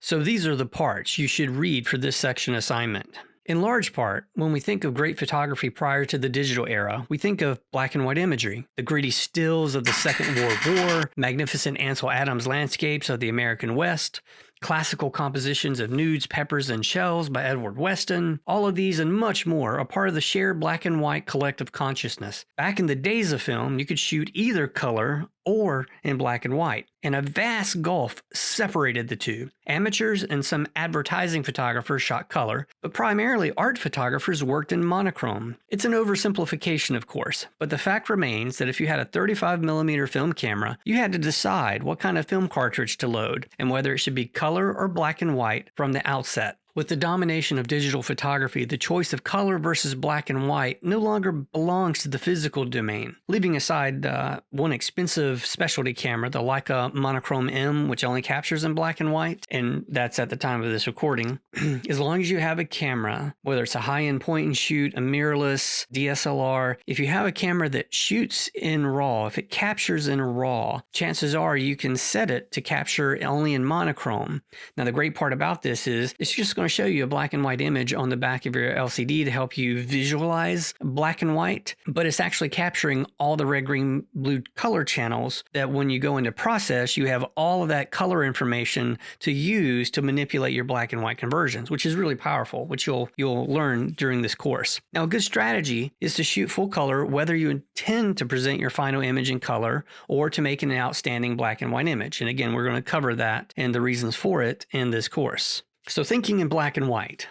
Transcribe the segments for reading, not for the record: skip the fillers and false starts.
So these are the parts you should read for this section assignment. In large part, when we think of great photography prior to the digital era, we think of black and white imagery, the gritty stills of the Second World War, magnificent Ansel Adams landscapes of the American West, classical compositions of nudes, peppers, and shells by Edward Weston. All of these and much more are part of the shared black and white collective consciousness. Back in the days of film, you could shoot either color or in black and white, and a vast gulf separated the two. Amateurs and some advertising photographers shot color, but primarily art photographers worked in monochrome. It's an oversimplification, of course, but the fact remains that if you had a 35mm film camera, you had to decide what kind of film cartridge to load and whether it should be color or black and white from the outset. With the domination of digital photography, the choice of color versus black and white no longer belongs to the physical domain. Leaving aside one expensive specialty camera, the Leica Monochrome M, which only captures in black and white, and that's at the time of this recording, as long as you have a camera, whether it's a high-end point-and-shoot, a mirrorless, DSLR, if you have a camera that shoots in RAW, if it captures in RAW, chances are you can set it to capture only in monochrome. Now, the great part about this is it's just going to show you a black and white image on the back of your LCD to help you visualize black and white, but it's actually capturing all the red, green, blue color channels that when you go into process, you have all of that color information to use to manipulate your black and white conversions, which is really powerful, which you'll learn during this course. Now, a good strategy is to shoot full color, whether you intend to present your final image in color or to make an outstanding black and white image. And again, we're going to cover that and the reasons for it in this course. So thinking in black and white.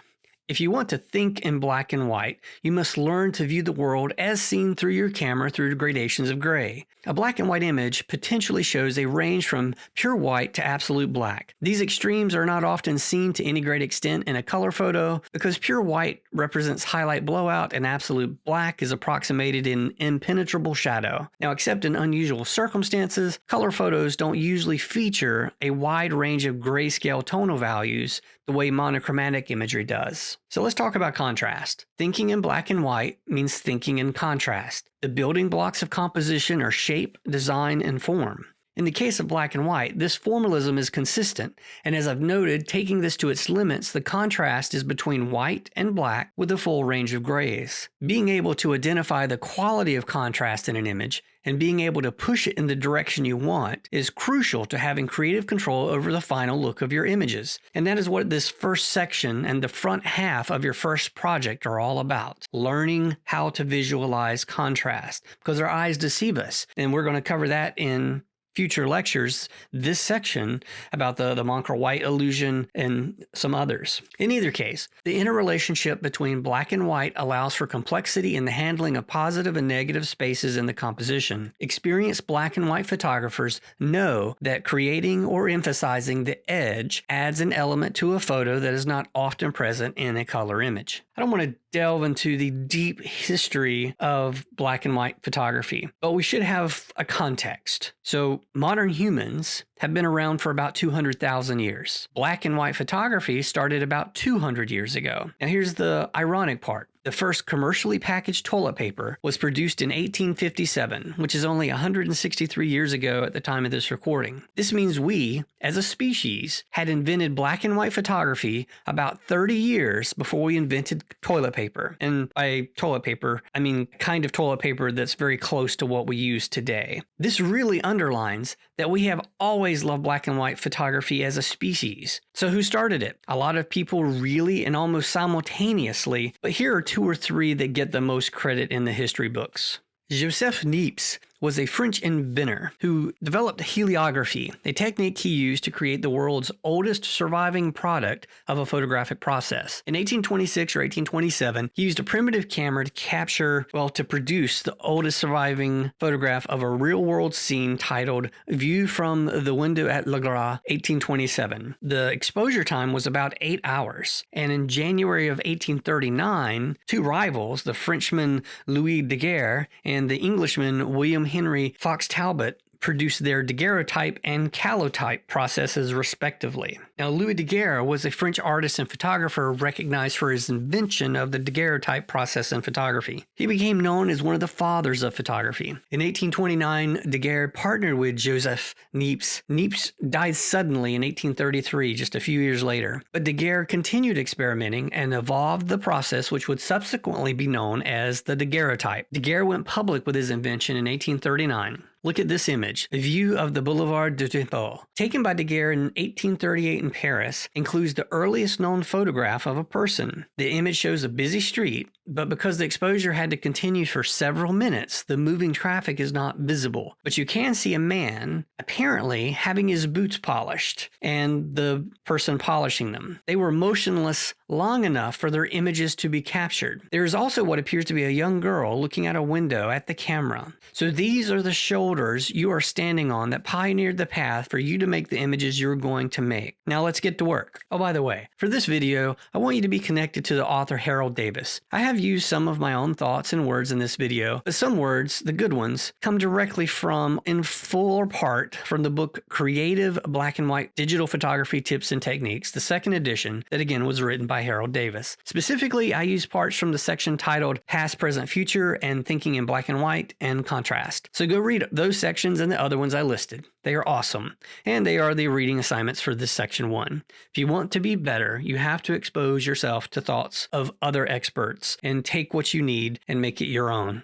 If you want to think in black and white, you must learn to view the world as seen through your camera through gradations of gray. A black and white image potentially shows a range from pure white to absolute black. These extremes are not often seen to any great extent in a color photo because pure white represents highlight blowout and absolute black is approximated in impenetrable shadow. Now, except in unusual circumstances, color photos don't usually feature a wide range of grayscale tonal values the way monochromatic imagery does. So let's talk about contrast. Thinking in black and white means thinking in contrast. The building blocks of composition are shape, design, and form. In the case of black and white, this formalism is consistent, and as I've noted, taking this to its limits, the contrast is between white and black with a full range of grays. Being able to identify the quality of contrast in an image and being able to push it in the direction you want is crucial to having creative control over the final look of your images. And that is what this first section and the front half of your first project are all about. Learning how to visualize contrast, because our eyes deceive us. And we're going to cover that in future lectures, this section about the Moncure white illusion and some others. In either case, the interrelationship between black and white allows for complexity in the handling of positive and negative spaces in the composition. Experienced black and white photographers know that creating or emphasizing the edge adds an element to a photo that is not often present in a color image. I don't want to delve into the deep history of black and white photography, but we should have a context. So modern humans have been around for about 200,000 years. Black and white photography started about 200 years ago. Now here's the ironic part. The first commercially packaged toilet paper was produced in 1857, which is only 163 years ago at the time of this recording. This means we, as a species, had invented black and white photography about 30 years before we invented toilet paper. And by toilet paper, I mean kind of toilet paper that's very close to what we use today. This really underlines that we have always loved black and white photography as a species. So who started it? A lot of people really and almost simultaneously, but here are two or three that get the most credit in the history books. Joseph Niepce was a French inventor who developed heliography, a technique he used to create the world's oldest surviving product of a photographic process. In 1826 or 1827, he used a primitive camera to produce the oldest surviving photograph of a real-world scene titled View from the Window at Le Gras, 1827. The exposure time was about 8 hours, and in January of 1839, two rivals, the Frenchman Louis Daguerre and the Englishman William Henry Fox Talbot, produced their daguerreotype and calotype processes respectively. Now, Louis Daguerre was a French artist and photographer recognized for his invention of the daguerreotype process in photography. He became known as one of the fathers of photography. In 1829, Daguerre partnered with Joseph Niepce. Niepce died suddenly in 1833, just a few years later, but Daguerre continued experimenting and evolved the process which would subsequently be known as the daguerreotype. Daguerre went public with his invention in 1839. Look at this image, a view of the Boulevard du Temple. Taken by Daguerre in 1838 in Paris, includes the earliest known photograph of a person. The image shows a busy street, but because the exposure had to continue for several minutes, the moving traffic is not visible. But you can see a man, apparently having his boots polished, and the person polishing them. They were motionless long enough for their images to be captured. There is also what appears to be a young girl looking out a window at the camera. So these are the shoulders you are standing on that pioneered the path for you to make the images you're going to make. Now let's get to work. Oh, by the way, for this video, I want you to be connected to the author Harold Davis. I have used some of my own thoughts and words in this video, but some words, the good ones, come directly from, in full or part, from the book Creative Black and White Digital Photography Tips and Techniques, the second edition, that again was written by Harold Davis. Specifically, I used parts from the section titled Past, Present, Future, and Thinking in Black and White and Contrast. So go read those sections and the other ones I listed. They are awesome, and they are the reading assignments for this section 1. If you want to be better, you have to expose yourself to thoughts of other experts and take what you need and make it your own.